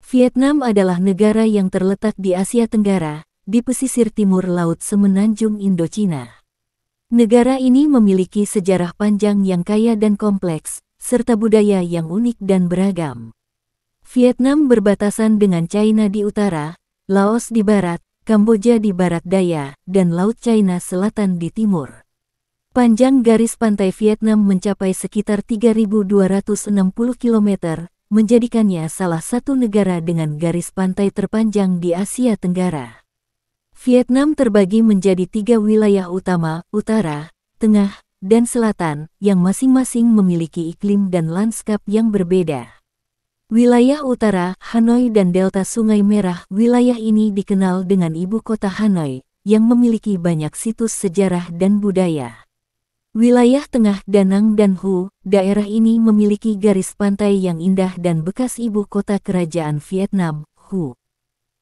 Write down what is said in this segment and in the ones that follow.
Vietnam adalah negara yang terletak di Asia Tenggara, di pesisir timur Laut Semenanjung Indochina. Negara ini memiliki sejarah panjang yang kaya dan kompleks, serta budaya yang unik dan beragam. Vietnam berbatasan dengan China di utara, Laos di barat, Kamboja di barat daya, dan Laut China Selatan di timur. Panjang garis pantai Vietnam mencapai sekitar 3.260 km, menjadikannya salah satu negara dengan garis pantai terpanjang di Asia Tenggara. Vietnam terbagi menjadi 3 wilayah utama, utara, tengah, dan selatan, yang masing-masing memiliki iklim dan lanskap yang berbeda. Wilayah utara, Hanoi dan Delta Sungai Merah. Wilayah ini dikenal dengan ibu kota Hanoi, yang memiliki banyak situs sejarah dan budaya. Wilayah tengah, Da Nang dan Ho, daerah ini memiliki garis pantai yang indah dan bekas ibu kota kerajaan Vietnam, Ho.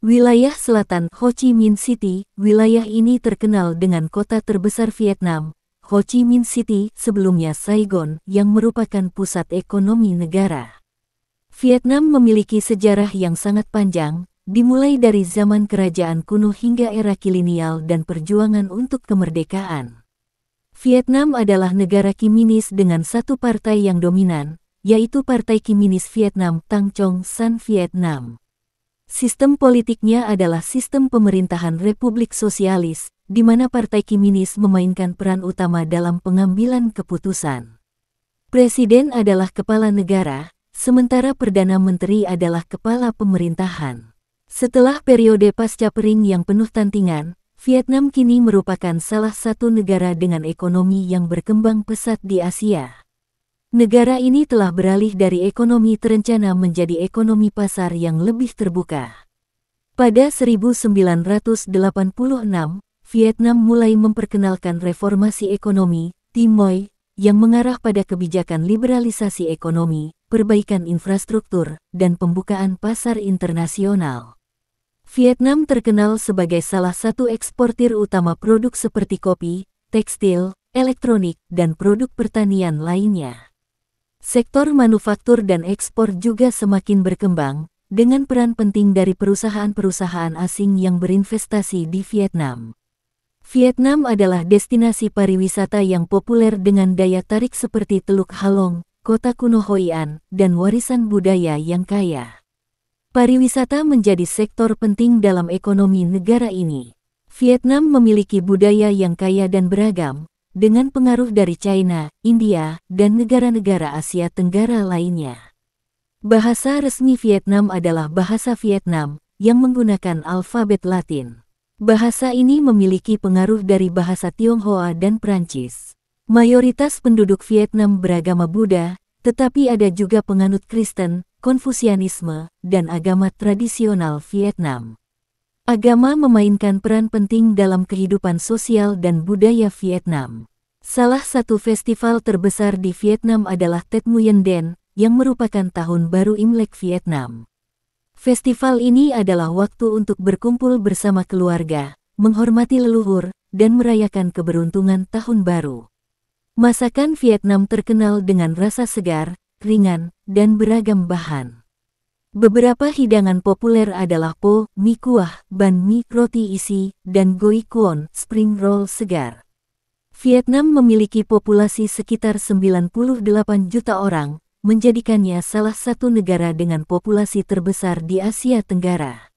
Wilayah selatan, Ho Chi Minh City. Wilayah ini terkenal dengan kota terbesar Vietnam, Ho Chi Minh City, sebelumnya Saigon, yang merupakan pusat ekonomi negara. Vietnam memiliki sejarah yang sangat panjang, dimulai dari zaman kerajaan kuno hingga era kolonial dan perjuangan untuk kemerdekaan. Vietnam adalah negara komunis dengan satu partai yang dominan, yaitu Partai Komunis Vietnam Tang Chong San Vietnam. Sistem politiknya adalah sistem pemerintahan Republik Sosialis, di mana Partai Komunis memainkan peran utama dalam pengambilan keputusan. Presiden adalah kepala negara, sementara Perdana Menteri adalah kepala pemerintahan. Setelah periode pasca Perang yang penuh tantangan, Vietnam kini merupakan salah satu negara dengan ekonomi yang berkembang pesat di Asia. Negara ini telah beralih dari ekonomi terencana menjadi ekonomi pasar yang lebih terbuka. Pada 1986, Vietnam mulai memperkenalkan reformasi ekonomi, Timoy, yang mengarah pada kebijakan liberalisasi ekonomi, perbaikan infrastruktur, dan pembukaan pasar internasional. Vietnam terkenal sebagai salah satu eksportir utama produk seperti kopi, tekstil, elektronik, dan produk pertanian lainnya. Sektor manufaktur dan ekspor juga semakin berkembang, dengan peran penting dari perusahaan-perusahaan asing yang berinvestasi di Vietnam. Vietnam adalah destinasi pariwisata yang populer dengan daya tarik seperti Teluk Halong, kota kuno Hoi An, dan warisan budaya yang kaya. Pariwisata menjadi sektor penting dalam ekonomi negara ini. Vietnam memiliki budaya yang kaya dan beragam, dengan pengaruh dari China, India, dan negara-negara Asia Tenggara lainnya. Bahasa resmi Vietnam adalah bahasa Vietnam, yang menggunakan alfabet Latin. Bahasa ini memiliki pengaruh dari bahasa Tionghoa dan Prancis. Mayoritas penduduk Vietnam beragama Buddha, tetapi ada juga penganut Kristen, Konfusianisme, dan agama tradisional Vietnam. Agama memainkan peran penting dalam kehidupan sosial dan budaya Vietnam. Salah satu festival terbesar di Vietnam adalah Tết Nguyên Đán, yang merupakan tahun baru Imlek Vietnam. Festival ini adalah waktu untuk berkumpul bersama keluarga, menghormati leluhur, dan merayakan keberuntungan tahun baru. Masakan Vietnam terkenal dengan rasa segar, ringan, dan beragam bahan. Beberapa hidangan populer adalah po, mie kuah, banh mi, roti isi, dan goi cuon, spring roll segar. Vietnam memiliki populasi sekitar 98 juta orang, menjadikannya salah satu negara dengan populasi terbesar di Asia Tenggara.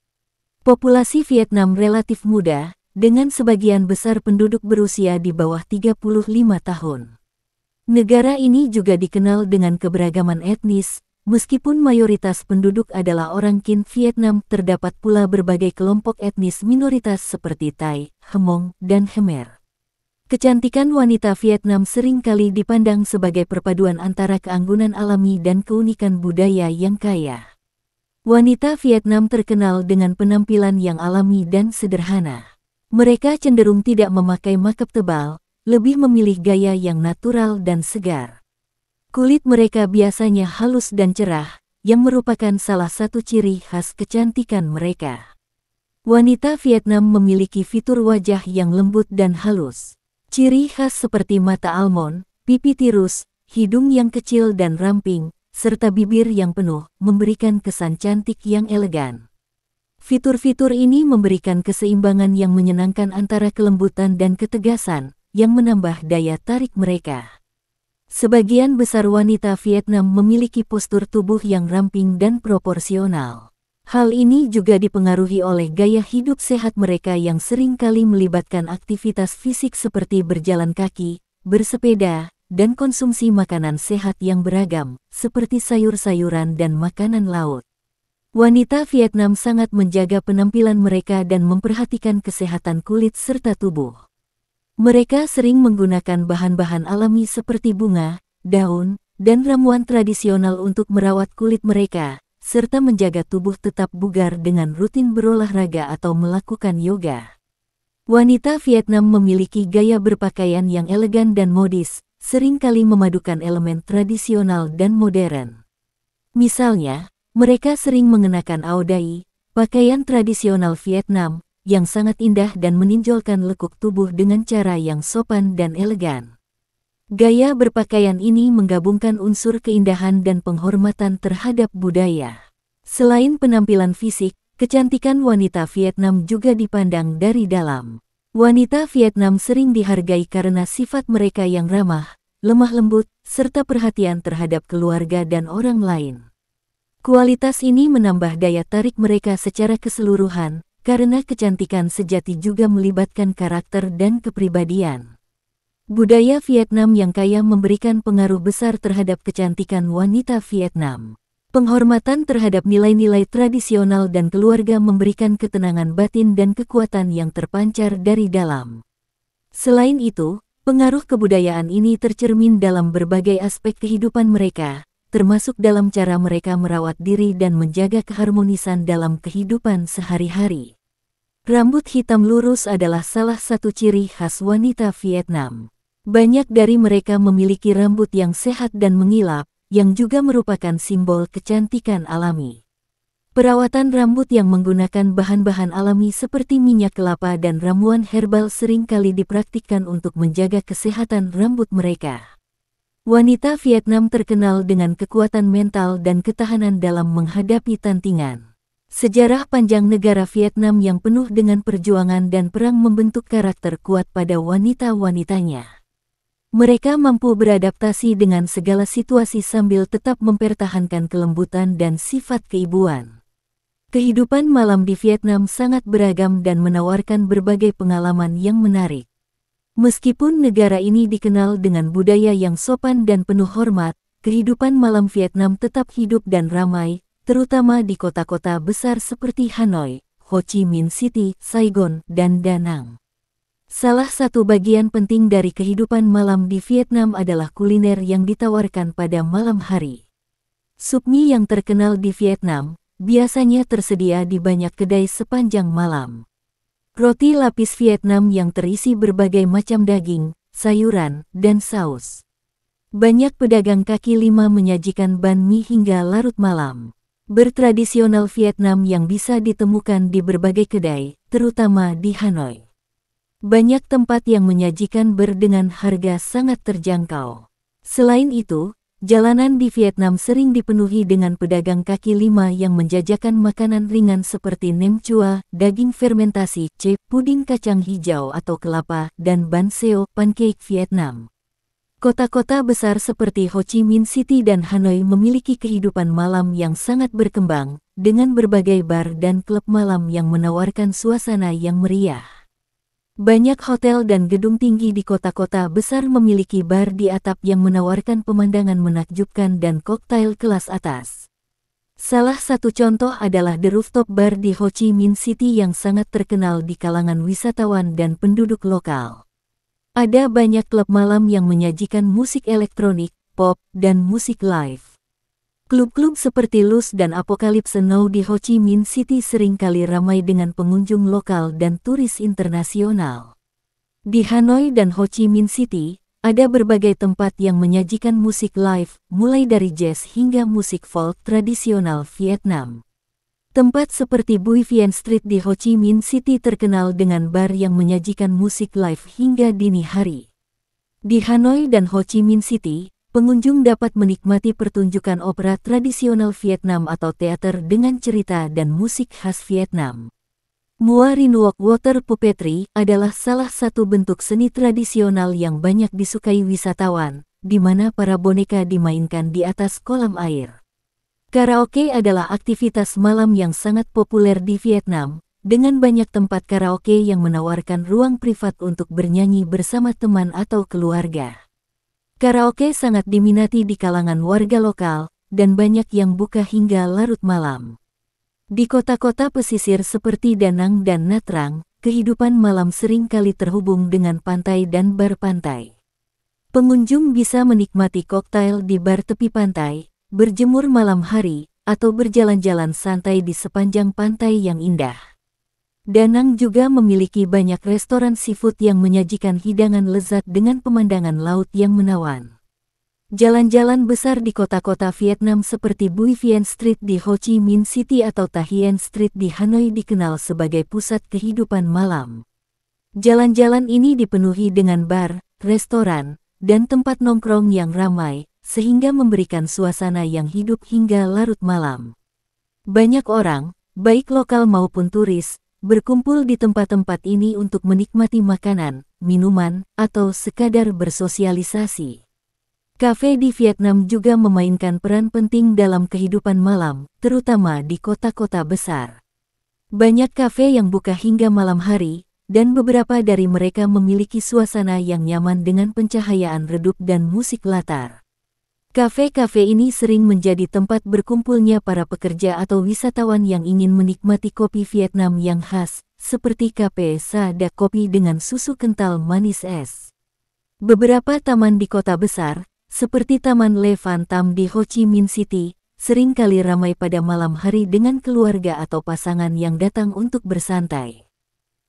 Populasi Vietnam relatif muda, dengan sebagian besar penduduk berusia di bawah 35 tahun. Negara ini juga dikenal dengan keberagaman etnis, meskipun mayoritas penduduk adalah orang Kinh Vietnam, terdapat pula berbagai kelompok etnis minoritas seperti Thai, Hmong, dan Khmer. Kecantikan wanita Vietnam seringkali dipandang sebagai perpaduan antara keanggunan alami dan keunikan budaya yang kaya. Wanita Vietnam terkenal dengan penampilan yang alami dan sederhana. Mereka cenderung tidak memakai makeup tebal, lebih memilih gaya yang natural dan segar. Kulit mereka biasanya halus dan cerah, yang merupakan salah satu ciri khas kecantikan mereka. Wanita Vietnam memiliki fitur wajah yang lembut dan halus. Ciri khas seperti mata almond, pipi tirus, hidung yang kecil dan ramping, serta bibir yang penuh, memberikan kesan cantik yang elegan. Fitur-fitur ini memberikan keseimbangan yang menyenangkan antara kelembutan dan ketegasan, yang menambah daya tarik mereka. Sebagian besar wanita Vietnam memiliki postur tubuh yang ramping dan proporsional. Hal ini juga dipengaruhi oleh gaya hidup sehat mereka yang sering kali melibatkan aktivitas fisik seperti berjalan kaki, bersepeda, dan konsumsi makanan sehat yang beragam, seperti sayur-sayuran dan makanan laut. Wanita Vietnam sangat menjaga penampilan mereka dan memperhatikan kesehatan kulit serta tubuh. Mereka sering menggunakan bahan-bahan alami seperti bunga, daun, dan ramuan tradisional untuk merawat kulit mereka, serta menjaga tubuh tetap bugar dengan rutin berolahraga atau melakukan yoga. Wanita Vietnam memiliki gaya berpakaian yang elegan dan modis, seringkali memadukan elemen tradisional dan modern. Misalnya, mereka sering mengenakan áo dai, pakaian tradisional Vietnam, yang sangat indah dan menonjolkan lekuk tubuh dengan cara yang sopan dan elegan. Gaya berpakaian ini menggabungkan unsur keindahan dan penghormatan terhadap budaya. Selain penampilan fisik, kecantikan wanita Vietnam juga dipandang dari dalam. Wanita Vietnam sering dihargai karena sifat mereka yang ramah, lemah lembut, serta perhatian terhadap keluarga dan orang lain. Kualitas ini menambah daya tarik mereka secara keseluruhan, karena kecantikan sejati juga melibatkan karakter dan kepribadian. Budaya Vietnam yang kaya memberikan pengaruh besar terhadap kecantikan wanita Vietnam. Penghormatan terhadap nilai-nilai tradisional dan keluarga memberikan ketenangan batin dan kekuatan yang terpancar dari dalam. Selain itu, pengaruh kebudayaan ini tercermin dalam berbagai aspek kehidupan mereka, termasuk dalam cara mereka merawat diri dan menjaga keharmonisan dalam kehidupan sehari-hari. Rambut hitam lurus adalah salah satu ciri khas wanita Vietnam. Banyak dari mereka memiliki rambut yang sehat dan mengilap, yang juga merupakan simbol kecantikan alami. Perawatan rambut yang menggunakan bahan-bahan alami seperti minyak kelapa dan ramuan herbal seringkali dipraktikkan untuk menjaga kesehatan rambut mereka. Wanita Vietnam terkenal dengan kekuatan mental dan ketahanan dalam menghadapi tantangan. Sejarah panjang negara Vietnam yang penuh dengan perjuangan dan perang membentuk karakter kuat pada wanita-wanitanya. Mereka mampu beradaptasi dengan segala situasi sambil tetap mempertahankan kelembutan dan sifat keibuan. Kehidupan malam di Vietnam sangat beragam dan menawarkan berbagai pengalaman yang menarik. Meskipun negara ini dikenal dengan budaya yang sopan dan penuh hormat, kehidupan malam Vietnam tetap hidup dan ramai, terutama di kota-kota besar seperti Hanoi, Ho Chi Minh City, Saigon, dan Da Nang. Salah satu bagian penting dari kehidupan malam di Vietnam adalah kuliner yang ditawarkan pada malam hari. Sup mie yang terkenal di Vietnam, biasanya tersedia di banyak kedai sepanjang malam. Roti lapis Vietnam yang terisi berbagai macam daging, sayuran, dan saus. Banyak pedagang kaki lima menyajikan banh mi hingga larut malam. Bertradisional Vietnam yang bisa ditemukan di berbagai kedai, terutama di Hanoi. Banyak tempat yang menyajikan dengan harga sangat terjangkau. Selain itu, jalanan di Vietnam sering dipenuhi dengan pedagang kaki lima yang menjajakan makanan ringan seperti nem chua, daging fermentasi, puding kacang hijau atau kelapa, dan banh xeo, pancake Vietnam. Kota-kota besar seperti Ho Chi Minh City dan Hanoi memiliki kehidupan malam yang sangat berkembang, dengan berbagai bar dan klub malam yang menawarkan suasana yang meriah. Banyak hotel dan gedung tinggi di kota-kota besar memiliki bar di atap yang menawarkan pemandangan menakjubkan dan koktail kelas atas. Salah satu contoh adalah The Rooftop Bar di Ho Chi Minh City yang sangat terkenal di kalangan wisatawan dan penduduk lokal. Ada banyak klub malam yang menyajikan musik elektronik, pop, dan musik live. Klub-klub seperti Luz dan Apocalypse Now di Ho Chi Minh City seringkali ramai dengan pengunjung lokal dan turis internasional. Di Hanoi dan Ho Chi Minh City, ada berbagai tempat yang menyajikan musik live, mulai dari jazz hingga musik folk tradisional Vietnam. Tempat seperti Bui Vien Street di Ho Chi Minh City terkenal dengan bar yang menyajikan musik live hingga dini hari. Di Hanoi dan Ho Chi Minh City, Pengunjung dapat menikmati pertunjukan opera tradisional Vietnam atau teater dengan cerita dan musik khas Vietnam. Mua Rin Wok Water Puppetry adalah salah satu bentuk seni tradisional yang banyak disukai wisatawan, di mana para boneka dimainkan di atas kolam air. Karaoke adalah aktivitas malam yang sangat populer di Vietnam, dengan banyak tempat karaoke yang menawarkan ruang privat untuk bernyanyi bersama teman atau keluarga. Karaoke sangat diminati di kalangan warga lokal, dan banyak yang buka hingga larut malam. Di kota-kota pesisir seperti Da Nang dan Nha Trang, kehidupan malam sering kali terhubung dengan pantai dan bar pantai. Pengunjung bisa menikmati koktail di bar tepi pantai, berjemur malam hari, atau berjalan-jalan santai di sepanjang pantai yang indah. Da Nang juga memiliki banyak restoran seafood yang menyajikan hidangan lezat dengan pemandangan laut yang menawan. Jalan-jalan besar di kota-kota Vietnam seperti Bui Vien Street di Ho Chi Minh City atau Tha Hien Street di Hanoi dikenal sebagai pusat kehidupan malam. Jalan-jalan ini dipenuhi dengan bar, restoran, dan tempat nongkrong yang ramai, sehingga memberikan suasana yang hidup hingga larut malam. Banyak orang, baik lokal maupun turis, berkumpul di tempat-tempat ini untuk menikmati makanan, minuman, atau sekadar bersosialisasi. Kafe di Vietnam juga memainkan peran penting dalam kehidupan malam, terutama di kota-kota besar. Banyak kafe yang buka hingga malam hari, dan beberapa dari mereka memiliki suasana yang nyaman dengan pencahayaan redup dan musik latar. Kafe-kafe ini sering menjadi tempat berkumpulnya para pekerja atau wisatawan yang ingin menikmati kopi Vietnam yang khas, seperti Cafe Sa Da kopi dengan susu kental manis es. Beberapa taman di kota besar, seperti Taman Le Phan Tham di Ho Chi Minh City, sering kali ramai pada malam hari dengan keluarga atau pasangan yang datang untuk bersantai.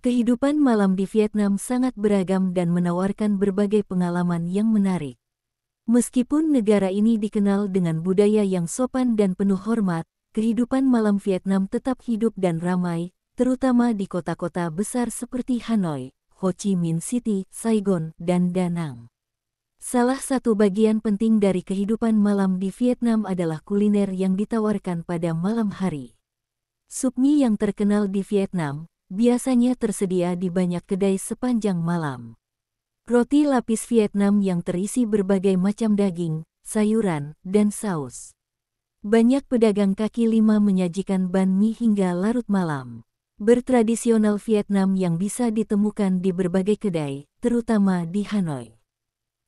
Kehidupan malam di Vietnam sangat beragam dan menawarkan berbagai pengalaman yang menarik. Meskipun negara ini dikenal dengan budaya yang sopan dan penuh hormat, kehidupan malam Vietnam tetap hidup dan ramai, terutama di kota-kota besar seperti Hanoi, Ho Chi Minh City, Saigon, dan Da Nang. Salah satu bagian penting dari kehidupan malam di Vietnam adalah kuliner yang ditawarkan pada malam hari. Sup mie yang terkenal di Vietnam, biasanya tersedia di banyak kedai sepanjang malam. Roti lapis Vietnam yang terisi berbagai macam daging, sayuran, dan saus. Banyak pedagang kaki lima menyajikan banh mi hingga larut malam. Bertradisional Vietnam yang bisa ditemukan di berbagai kedai, terutama di Hanoi.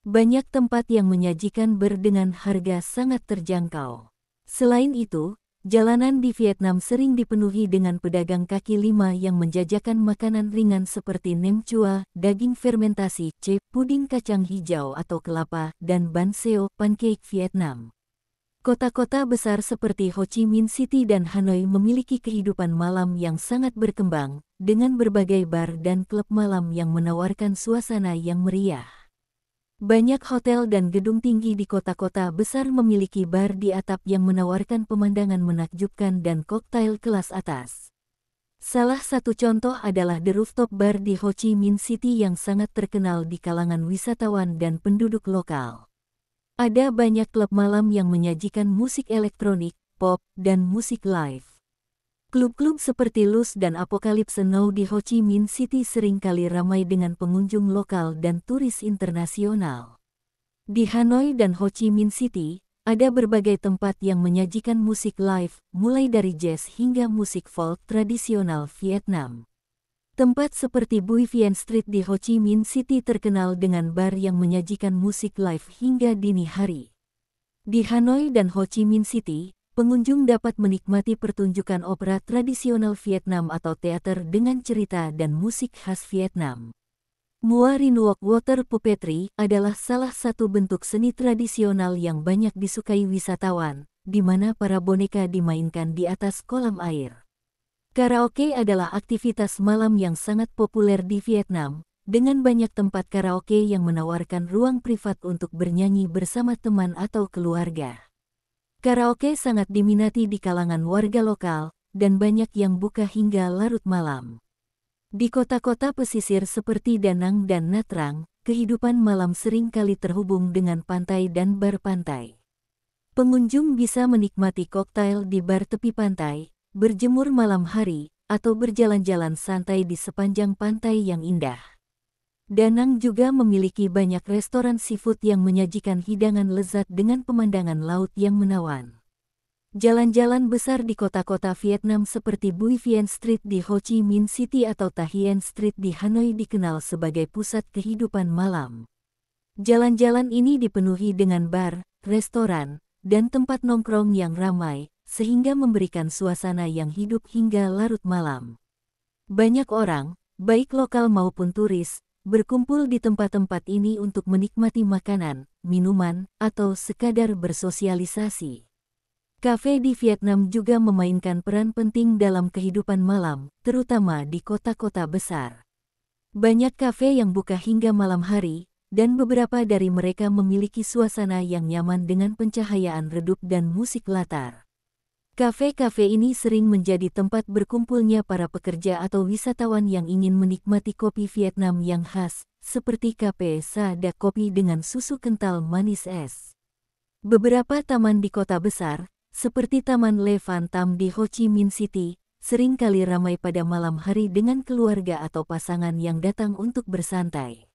Banyak tempat yang menyajikan ber dengan harga sangat terjangkau. Selain itu, jalanan di Vietnam sering dipenuhi dengan pedagang kaki lima yang menjajakan makanan ringan seperti nem chua, daging fermentasi, puding kacang hijau atau kelapa, dan banh xeo, pancake Vietnam. Kota-kota besar seperti Ho Chi Minh City dan Hanoi memiliki kehidupan malam yang sangat berkembang, dengan berbagai bar dan klub malam yang menawarkan suasana yang meriah. Banyak hotel dan gedung tinggi di kota-kota besar memiliki bar di atap yang menawarkan pemandangan menakjubkan dan koktail kelas atas. Salah satu contoh adalah The Rooftop Bar di Ho Chi Minh City yang sangat terkenal di kalangan wisatawan dan penduduk lokal. Ada banyak klub malam yang menyajikan musik elektronik, pop, dan musik live. Klub-klub seperti Luz dan Apocalypse Now di Ho Chi Minh City seringkali ramai dengan pengunjung lokal dan turis internasional. Di Hanoi dan Ho Chi Minh City, ada berbagai tempat yang menyajikan musik live, mulai dari jazz hingga musik folk tradisional Vietnam. Tempat seperti Bui Vien Street di Ho Chi Minh City terkenal dengan bar yang menyajikan musik live hingga dini hari. Di Hanoi dan Ho Chi Minh City, pengunjung dapat menikmati pertunjukan opera tradisional Vietnam atau teater dengan cerita dan musik khas Vietnam. Mua Rin Wok Water Puppetry adalah salah satu bentuk seni tradisional yang banyak disukai wisatawan, di mana para boneka dimainkan di atas kolam air. Karaoke adalah aktivitas malam yang sangat populer di Vietnam, dengan banyak tempat karaoke yang menawarkan ruang privat untuk bernyanyi bersama teman atau keluarga. Karaoke sangat diminati di kalangan warga lokal, dan banyak yang buka hingga larut malam. Di kota-kota pesisir seperti Da Nang dan Nha Trang, kehidupan malam sering kali terhubung dengan pantai dan bar pantai. Pengunjung bisa menikmati koktail di bar tepi pantai, berjemur malam hari, atau berjalan-jalan santai di sepanjang pantai yang indah. Da Nang juga memiliki banyak restoran seafood yang menyajikan hidangan lezat dengan pemandangan laut yang menawan. Jalan-jalan besar di kota-kota Vietnam seperti Bui Vien Street di Ho Chi Minh City atau Tha Hien Street di Hanoi dikenal sebagai pusat kehidupan malam. Jalan-jalan ini dipenuhi dengan bar, restoran, dan tempat nongkrong yang ramai, sehingga memberikan suasana yang hidup hingga larut malam. Banyak orang, baik lokal maupun turis, berkumpul di tempat-tempat ini untuk menikmati makanan, minuman, atau sekadar bersosialisasi. Kafe di Vietnam juga memainkan peran penting dalam kehidupan malam, terutama di kota-kota besar. Banyak kafe yang buka hingga malam hari, dan beberapa dari mereka memiliki suasana yang nyaman dengan pencahayaan redup dan musik latar. Kafe-kafe ini sering menjadi tempat berkumpulnya para pekerja atau wisatawan yang ingin menikmati kopi Vietnam yang khas, seperti Cafe Sa Da kopi dengan susu kental manis es. Beberapa taman di kota besar, seperti Taman Le Phan Tham di Ho Chi Minh City, sering kali ramai pada malam hari dengan keluarga atau pasangan yang datang untuk bersantai.